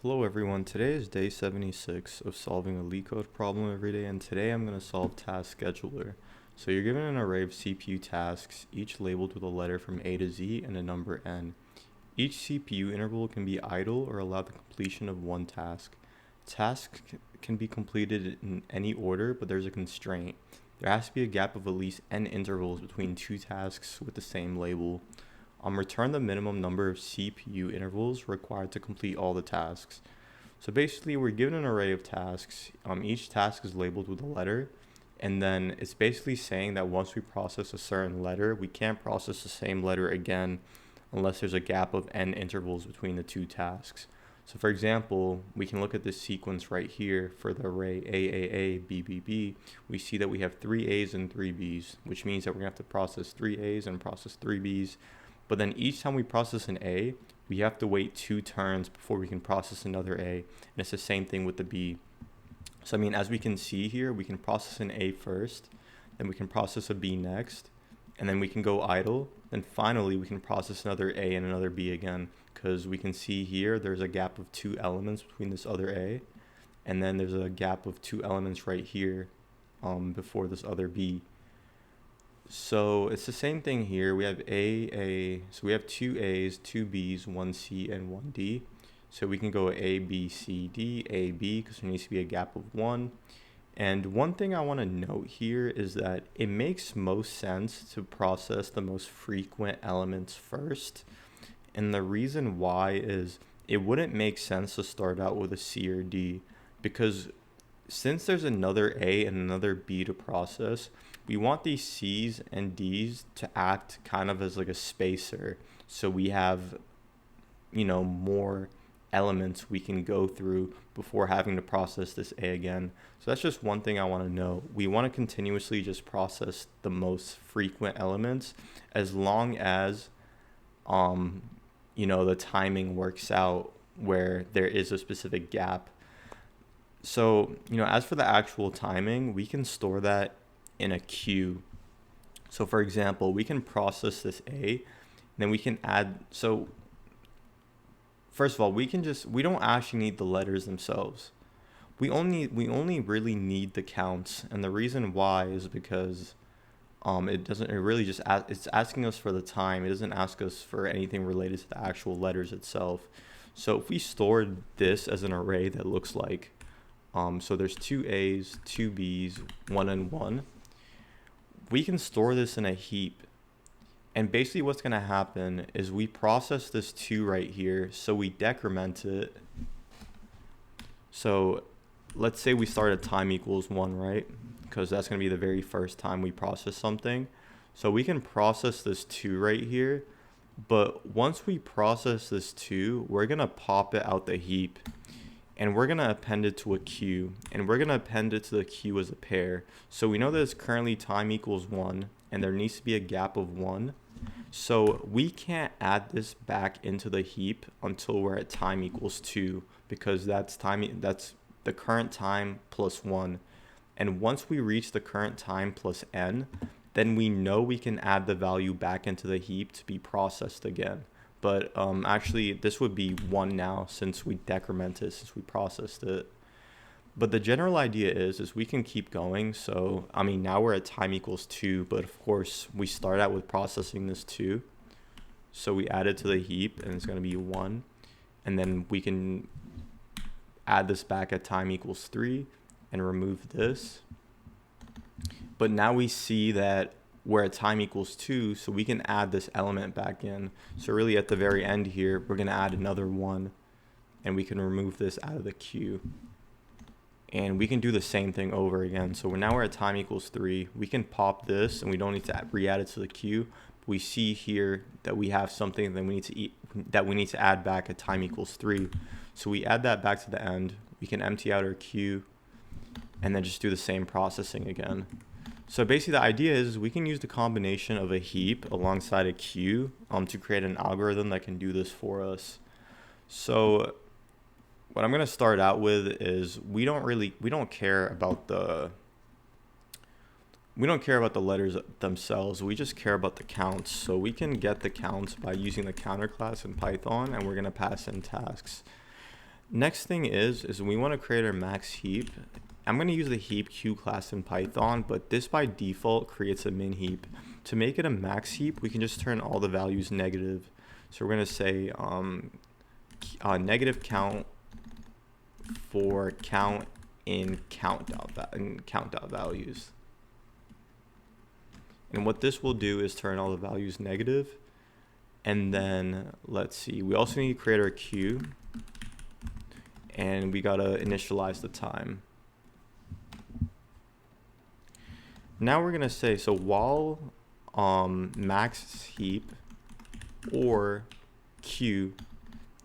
Hello everyone, today is day 76 of solving a LeetCode problem every day, and today I'm going to solve Task Scheduler. So you're given an array of CPU tasks, each labeled with a letter from A to Z and a number n. Each CPU interval can be idle or allow the completion of one task. Tasks can be completed in any order, but there's a constraint. There has to be a gap of at least n intervals between two tasks with the same label. Return the minimum number of CPU intervals required to complete all the tasks. So basically, we're given an array of tasks. Each task is labeled with a letter, and then it's basically saying that once we process a certain letter, we can't process the same letter again unless there's a gap of n intervals between the two tasks. So for example, we can look at this sequence right here for the array AAA, BBB. We see that we have 3 A's and 3 B's, which means that we're going to have to process 3 A's and process 3 B's. But then each time we process an A, we have to wait 2 turns before we can process another A. And it's the same thing with the B. So as we can see here, we can process an A first, then we can process a B next, and then we can go idle. Then finally, we can process another A and another B again, because we can see here there's a gap of 2 elements between this other A, and then there's a gap of 2 elements right here before this other B. So it's the same thing here. We have so we have 2 A's, 2 B's, 1 C, and 1 D. So we can go A, B, C, D, A, B, because there needs to be a gap of 1. And one thing I want to note here is that it makes most sense to process the most frequent elements first. And the reason why is it wouldn't make sense to start out with a C or D, because since there's another A and another B to process, we want these C's and D's to act kind of as like a spacer. So we have, more elements we can go through before having to process this A again. So that's just one thing I want to know. We want to continuously just process the most frequent elements as long as, the timing works out where there is a specific gap. So, as for the actual timing, we can store that in a queue. So for example, we can process this A, and then we can add, so first of all, we don't actually need the letters themselves. We only really need the counts, and the reason why is because it's asking us for the time. It doesn't ask us for anything related to the actual letters itself. So if we stored this as an array that looks like, so there's 2 A's, 2 B's, 1 and 1, we can store this in a heap. And basically what's going to happen is we process this 2 right here, so we decrement it. So let's say we start at time equals 1, right? Because that's going to be the very first time we process something. So we can process this 2 right here, but once we process this 2, we're going to pop it out the heap. And we're going to append it to a queue, and we're going to append it to the queue as a pair. So we know that it's currently time equals 1, and there needs to be a gap of 1. So we can't add this back into the heap until we're at time equals 2, because that's the current time plus 1. And once we reach the current time plus n, then we know we can add the value back into the heap to be processed again. But actually, this would be 1 now since we decremented, since we processed it. But the general idea is we can keep going. So, now we're at time equals 2, but of course, we start out with processing this 2. So we add it to the heap, and it's going to be 1. And then we can add this back at time equals 3 and remove this. But now we see that we're at time equals 2, so we can add this element back in. So really at the very end here, we're going to add another 1, and we can remove this out of the queue. And we can do the same thing over again. So now we're at time equals 3. We can pop this, and we don't need to re-add it to the queue. We see here that we have something that we need to add back at time equals 3. So we add that back to the end. We can empty out our queue, and then just do the same processing again. So basically the idea is we can use the combination of a heap alongside a queue to create an algorithm that can do this for us. So what I'm going to start out with is we don't care about the letters themselves. We just care about the counts. So we can get the counts by using the counter class in Python, and we're going to pass in tasks. Next thing is we want to create our max heap. I'm going to use the heap q class in Python, but this by default creates a min heap. To make it a max heap, we can just turn all the values negative. So we're going to say negative count for count in count.values. And what this will do is turn all the values negative. And then let's see, we also need to create our queue, and we gotta initialize the time. Now we're gonna say, so while max heap or queue,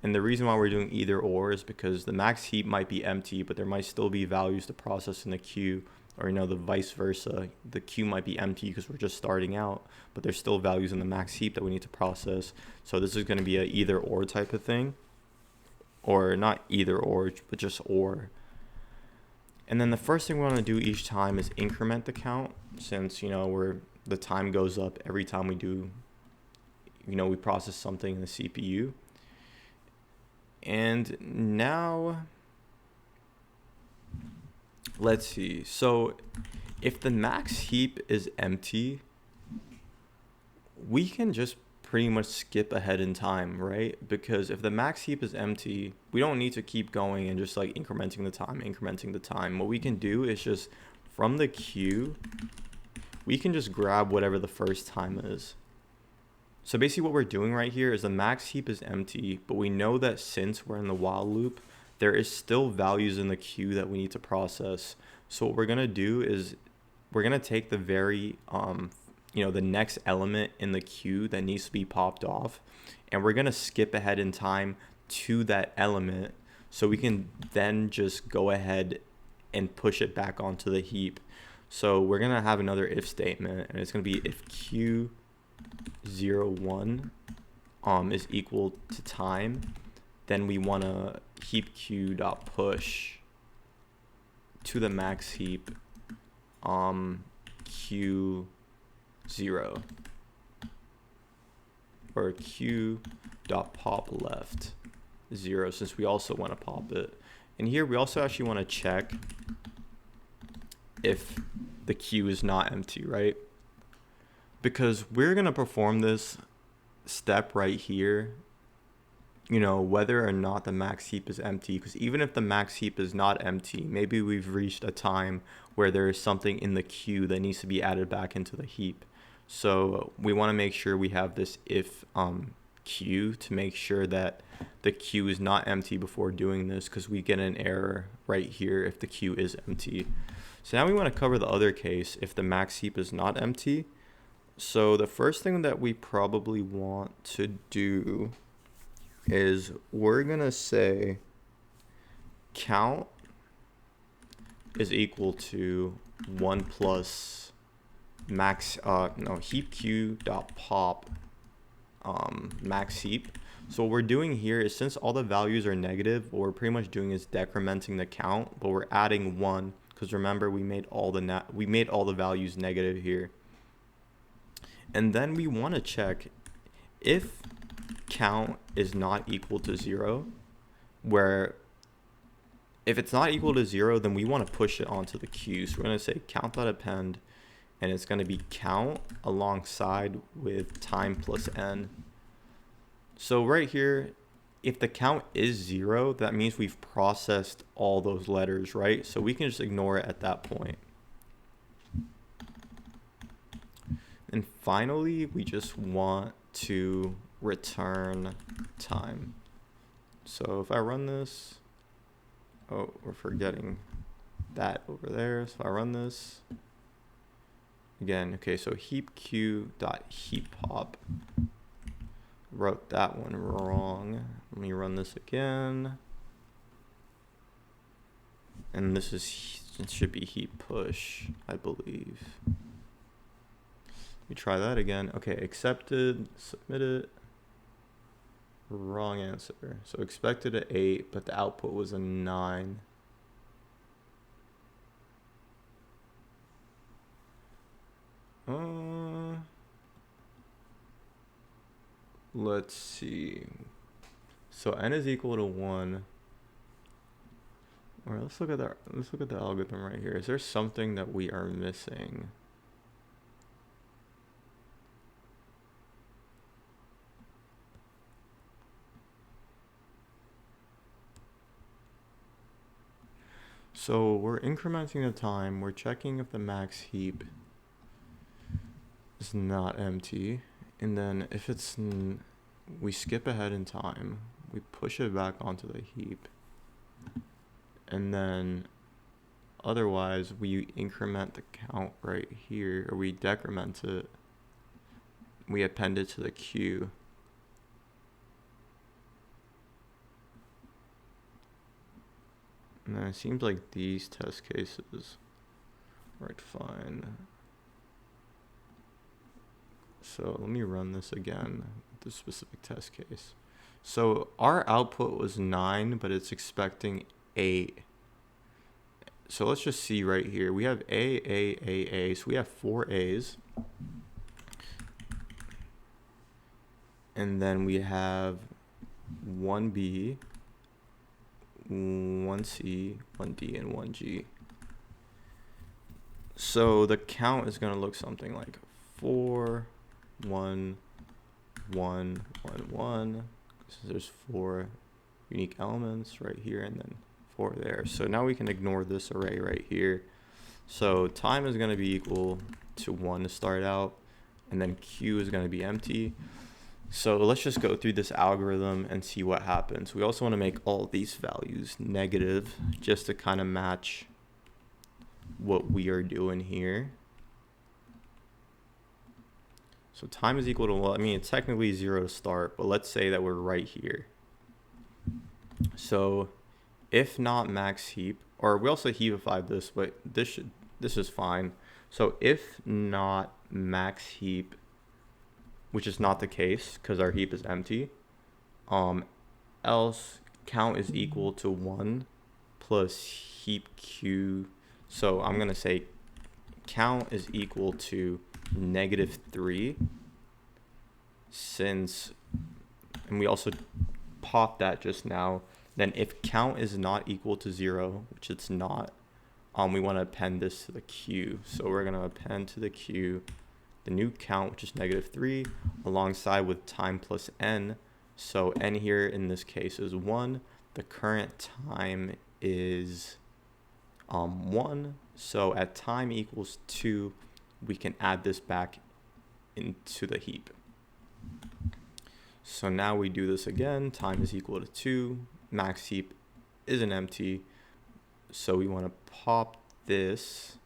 and the reason why we're doing either or is because the max heap might be empty, but there might still be values to process in the queue, or the vice versa. The queue might be empty because we're just starting out, but there's still values in the max heap that we need to process. So this is going to be a either or type of thing, or not either or, but just or. And then the first thing we want to do each time is increment the count, since the time goes up every time we do we process something in the CPU. And now let's see, so if the max heap is empty, we can just pretty much skip ahead in time, right? Because if the max heap is empty, we don't need to keep going and just like incrementing the time. What we can do is just from the queue, we can just grab whatever the first time is. So basically what we're doing right here is the max heap is empty, but we know that since we're in the while loop, there is still values in the queue that we need to process. So what we're going to do is we're going to take the very, the next element in the queue that needs to be popped off, and we're going to skip ahead in time to that element so we can then just go ahead and push it back onto the heap. So we're going to have another if statement, and it's going to be if q 01 is equal to time, then we want to heap q dot push to the max heap q 0, or q dot pop left 0, since we also want to pop it. And here we also actually want to check if the queue is not empty, right? Because we're going to perform this step right here, whether or not the max heap is empty. Because even if the max heap is not empty, maybe we've reached a time where there is something in the queue that needs to be added back into the heap. So we want to make sure we have this if queue to make sure that the queue is not empty before doing this, because we get an error right here if the queue is empty. So now we want to cover the other case if the max heap is not empty. So the first thing that we probably want to do is we're going to say count is equal to 1 plus max, heap q dot pop max heap. So what we're doing here is, since all the values are negative, what we're pretty much doing is decrementing the count, but we're adding 1, because remember we made all the values negative here. And then we want to check if count is not equal to 0, where if it's not equal to 0, then we want to push it onto the queue. So we're going to say count.append, and it's going to be count alongside with time plus n. So right here, if the count is 0, that means we've processed all those letters, right? So we can just ignore it at that point. And finally, we just want to return time. So if I run this, oh, we're forgetting that over there. So if I run this again, okay, so heap q dot heap pop. Wrote that one wrong. Let me run this again. And this should be heap push, I believe. Let me try that again. Okay, accepted, submitted. Wrong answer. So expected at 8, but the output was a 9. Let's see. So n is equal to 1. Or let's look at the algorithm right here. Is there something that we are missing? So we're incrementing the time. We're checking if the max heap is not empty. And then if it's, we skip ahead in time. We push it back onto the heap. And then otherwise we increment the count right here, or we decrement it. We append it to the queue. And then it seems like these test cases worked fine. So let me run this again, the specific test case. So our output was 9, but it's expecting 8. So let's just see right here. We have A. So we have 4 A's. And then we have 1 B, 1 C, 1 D, and 1 G. So the count is going to look something like 4, 1, 1, 1, 1. So there's 4 unique elements right here, and then 4 there. So now we can ignore this array right here. So time is going to be equal to 1 to start out, and then Q is going to be empty. So let's just go through this algorithm and see what happens. We also want to make all these values negative just to kind of match what we are doing here. So time is equal to, well, I mean, it's technically 0 to start, but let's say that we're right here. So if not max heap, or we also heapified this, but this is fine. So if not max heap, which is not the case because our heap is empty, else count is equal to 1 plus heap Q. So I'm going to say count is equal to -3, since, and we also popped that just now. Then if count is not equal to 0, which it's not, we want to append this to the queue. So we're going to append to the queue the new count, which is -3, alongside with time plus n. So n here in this case is 1. The current time is 1. So at time equals 2, we can add this back into the heap. So now we do this again. Time is equal to 2. Max heap isn't empty. So we want to pop this.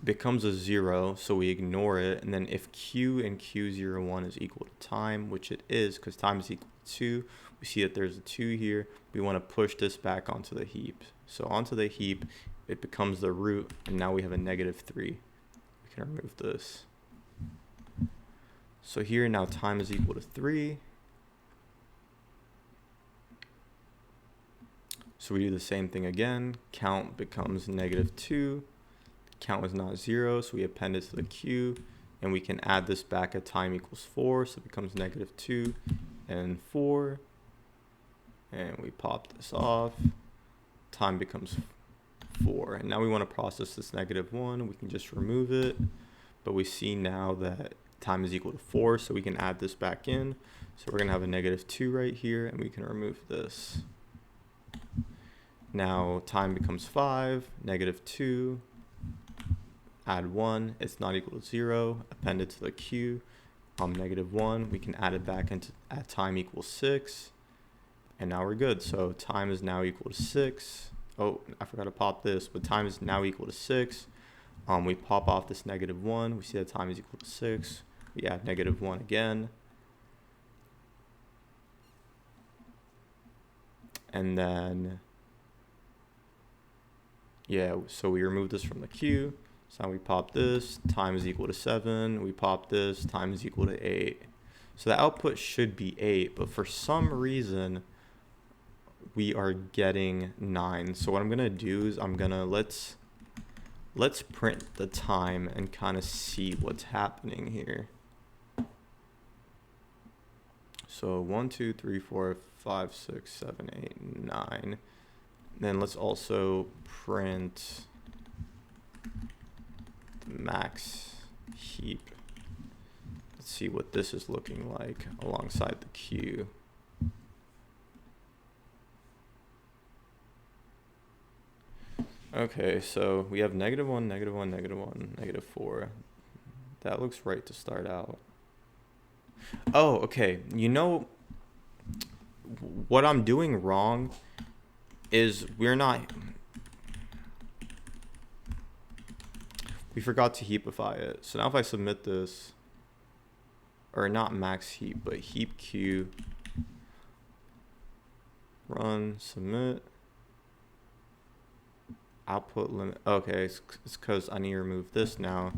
Becomes a 0, so we ignore it. And then if Q and Q01 is equal to time, which it is because time is equal to 2, we see that there's a 2 here. We want to push this back onto the heap. So onto the heap, it becomes the root, and now we have a -3. We can remove this. So here now time is equal to 3. So we do the same thing again. Count becomes -2. Count is not 0, so we append it to the queue, and we can add this back at time equals 4, so it becomes -2 and 4, and we pop this off. Time becomes 4, and now we want to process this -1. We can just remove it, but we see now that time is equal to 4, so we can add this back in. So we're going to have a -2 right here, and we can remove this. Now time becomes 5, -2, add 1, it's not equal to 0, append it to the queue, -1, we can add it back into at time equals 6, and now we're good. So time is now equal to 6. Oh, I forgot to pop this, but time is now equal to 6. We pop off this -1, we see that time is equal to 6, we add -1 again, and then yeah, so we remove this from the queue. So now we pop this, time is equal to 7, we pop this, time is equal to 8. So the output should be 8, but for some reason we are getting 9. So what I'm gonna do is let's print the time and kind of see what's happening here. So 1, 2, 3, 4, 5, 6, 7, 8, 9. Then let's also print the max heap. Let's see what this is looking like alongside the queue. Okay, so we have -1, -1, -1, -4. That looks right to start out. Oh, okay. You know, what I'm doing wrong is we forgot to heapify it. So now if I submit this, or not max heap, but heap queue, run, submit, output limit. Okay, it's because I need to remove this now.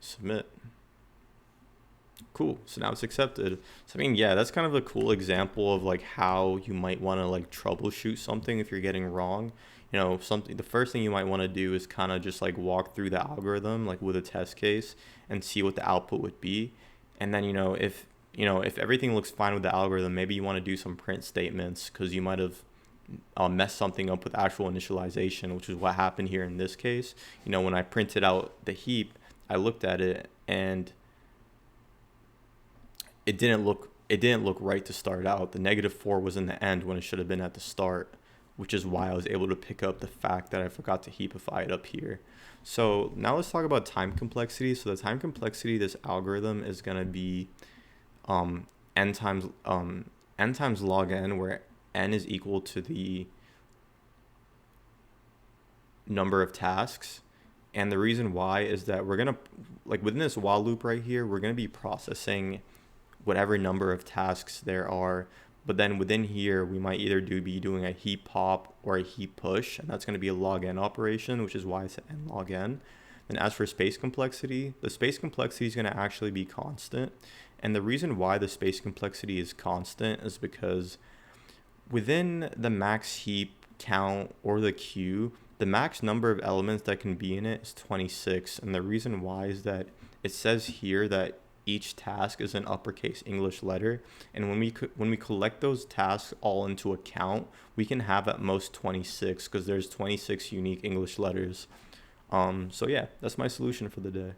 Submit. Cool. So now it's accepted. So I mean, yeah, that's kind of a cool example of like how you might want to like troubleshoot something if you're getting wrong. You know, the first thing you might want to do is kind of just like walk through the algorithm like with a test case and see what the output would be. And then, if everything looks fine with the algorithm, maybe you want to do some print statements because you might have messed something up with actual initialization, which is what happened here in this case. When I printed out the heap, I looked at it and it didn't look right to start out. The -4 was in the end when it should have been at the start, which is why I was able to pick up the fact that I forgot to heapify it up here. So now let's talk about time complexity. So the time complexity of this algorithm is going to be n times log n, where n is equal to the number of tasks. And the reason why is that we're going to, like within this while loop right here, we're going to be processing whatever number of tasks there are. But then within here, we might either be doing a heap pop or a heap push, and that's going to be a log n operation, which is why it's n log n. And as for space complexity, the space complexity is going to actually be constant. And the reason why the space complexity is constant is because within the max heap count or the queue, the max number of elements that can be in it is 26. And the reason why is that it says here that each task is an uppercase English letter, and when we collect those tasks all into a count, we can have at most 26 because there's 26 unique English letters. So yeah, that's my solution for the day.